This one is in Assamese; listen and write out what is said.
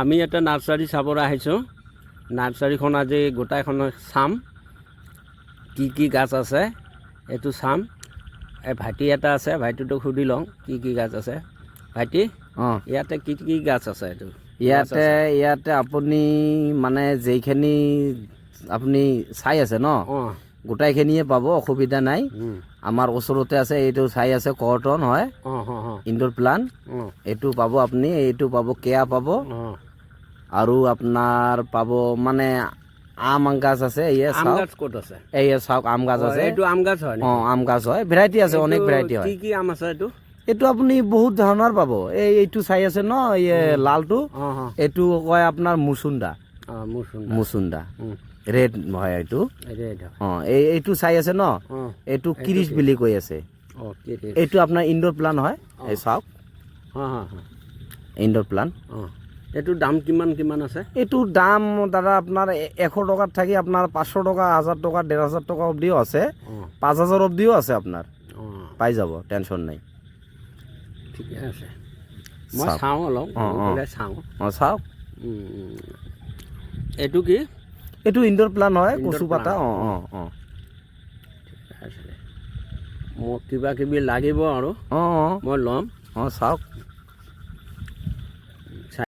আমি এটা নাৰ্চাৰী চাবলৈ আহিছোঁ। নাৰ্চাৰীখন আজি গোটাইখন চাম, কি গাছ আছে এইটো চাম। এই ভাইটি এটা আছে, ভাইটিটোক সুধি লওঁ কি গাছ আছে। ভাইটি, ইয়াতে কি গাছ আছে? এইটো ইয়াতে আপুনি মানে যেইখিনি আপুনি চাই আছে ন, গোটাইখিনিয়ে পাব, অসুবিধা নাই। আমাৰ ওচৰতে আছে, এইটো চাই আছে কৰ্টন হয়, ইনডোৰ প্লান্ট। এইটো পাব আপুনি, এইটো পাব কেয়া পাব, আৰু আপোনাৰ পাব মানে আম গাছ আছে। আম গাছ ক'ত আছে? চাওক আম গাছ আছে। এইটো আম গাছ হয়? আম গাছ হয়, ভেৰাইটি আছে, অনেক ভেৰাইটি হয়। কি আম আছে এইটো? এইটো আপুনি বহুত ধৰণৰ পাব। এইটো চাই আছে ন, লালটো, এইটো কয় আপোনাৰ মুচুন্দা। মুচুন্দা ৰেড হয় এইটো। এইটো চাই আছে ন, এইটো কিৰিচ বুলি কৈ আছে। এইটো আপোনাৰ ইনডোৰ প্লান্ট হয়। এই চাওক ইনডোৰ প্লান্ট। এইটোৰ দাম কিমান আছে? এইটোৰ দাম দাদা আপোনাৰ 100 টকাত থাকি আপোনাৰ 500 টকা, 1000 টকা, 1500 টকা অবধিও আছে, 5000 অবধিও আছে। আপোনাৰ পাই যাব, টেনশ্যন নাই। ঠিকে আছে, মই চাওঁ অলপ চাওক। এইটো কি? এইটো ইনডোৰ প্লান্ট হয়, কচু পাতা। মোক কিবা কিবি লাগিব আৰু মই ল'ম। চাওক